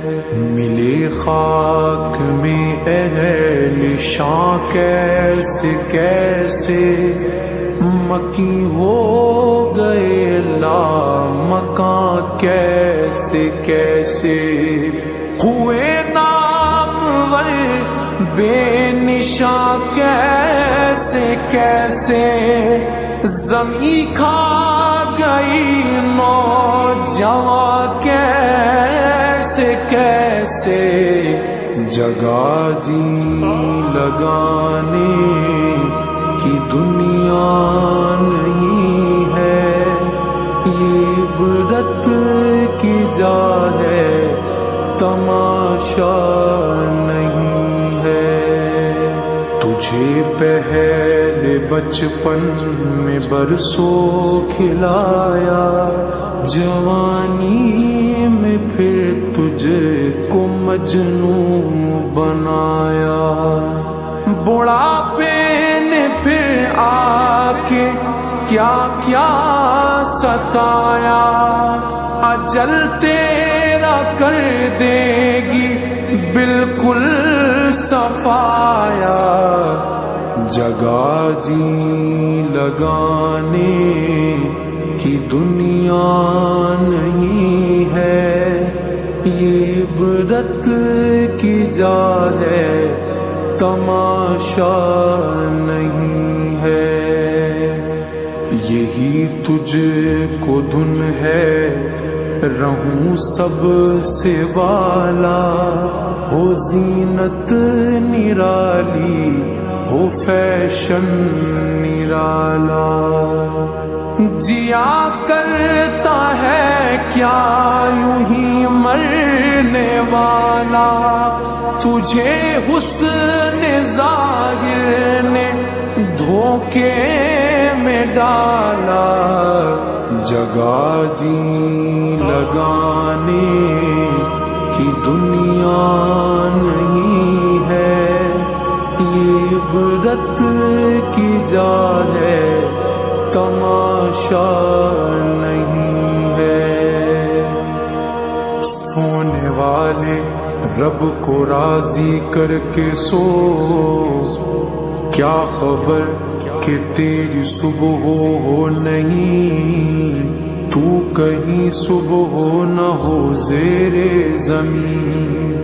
ملے خاک میں اہل شاں کیسے کیسے مکی ہو گئے لامکاں کیسے کیسے ہوئے نامور بے نشاں کیسے کیسے زمین کھا گئی نوجواں کیسے کیسے جگہ جی لگانے کی دنیا نہیں ہے، یہ عبرت کی جا ہے تماشا نہیں ہے۔ تجھے پہلے بچپن میں برسوں کھلایا، جوانی میں پھر تجھے کو مجنون بنایا، بڑھاپے نے پھر آ کے کیا کیا ستایا، اجل تیرا کر دے گی بالکل صفایا، جگہ جی لگانے کی دنیا نہیں ہے، یہ عبرت کی جا ہے تماشا نہیں ہے۔ یہی تجھ کو دھن ہے رہوں سب سے والا، ہو زینت نرالی ہو فیشن نرالا، جیا کرتا ہے کیا یوں ہی مرنے والا، تجھے حسن ظاہر نے دھوکے میں ڈالا، جگہ جی لگانے کی دنیا نہیں ہے، یہ عبرت کی جا ہے تماشا نہیں ہے۔ سونے والے رب کو راضی کر کے سو، کیا خبر کہ تیری صبح ہو نہیں، تو کہیں صبح نہ ہو زیر زمین،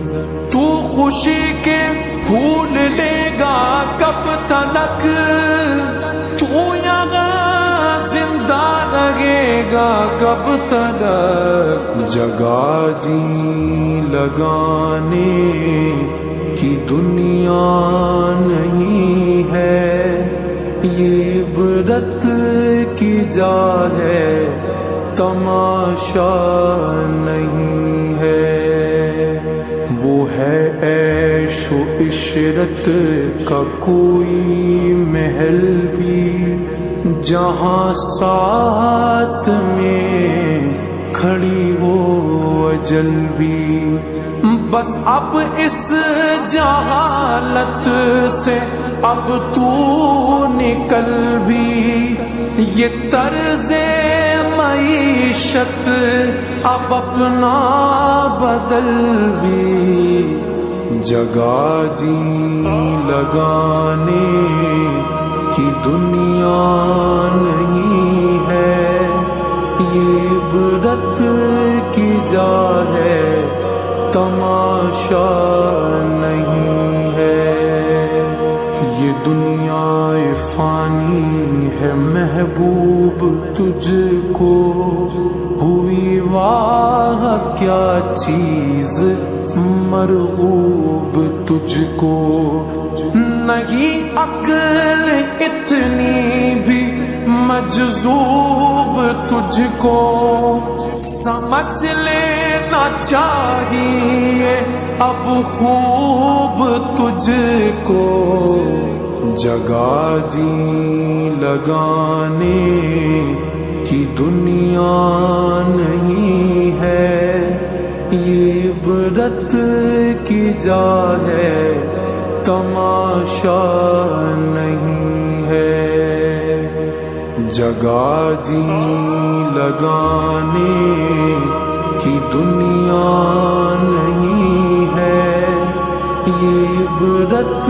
تو خوشی کے پھول لے گا کب تلک، تو یہاں زندہ رہے گا کب تلک، جگہ جی لگانے کی دنیا نہیں ہے، یہ عبرت کی جا ہے تماشا نہیں ہے۔ وہ ہے عیش و عشرت کا کوئی محل بھی، جہاں ساتھ میں کھڑی ہو اجل بھی، بس اب اس جہالت سے اب تو نکل بھی، یہ طرز معیشت اب اپنا بدل بھی، جگہ جی لگانے کی دنیا نہیں ہے، یہ عبرت کی جا ہے تماشا نہیں ہے۔ یہ دنیا فانی ہے محبوب تجھ کو، ہوئی واہ کیا چیز مرغوب تجھ کو، نہیں عقل اتنی بھی مجذوب تجھ کو، سمجھ لینا چاہیے اب خوب تجھ کو، جگہ جی لگانے کی دنیا نہیں ہے، یہ عبرت کی جا ہے تماشا نہیں ہے، جگہ جی لگانے کی دنیا نہیں یہ عبرت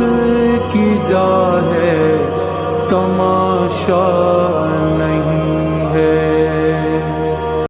کی جا ہے تماشا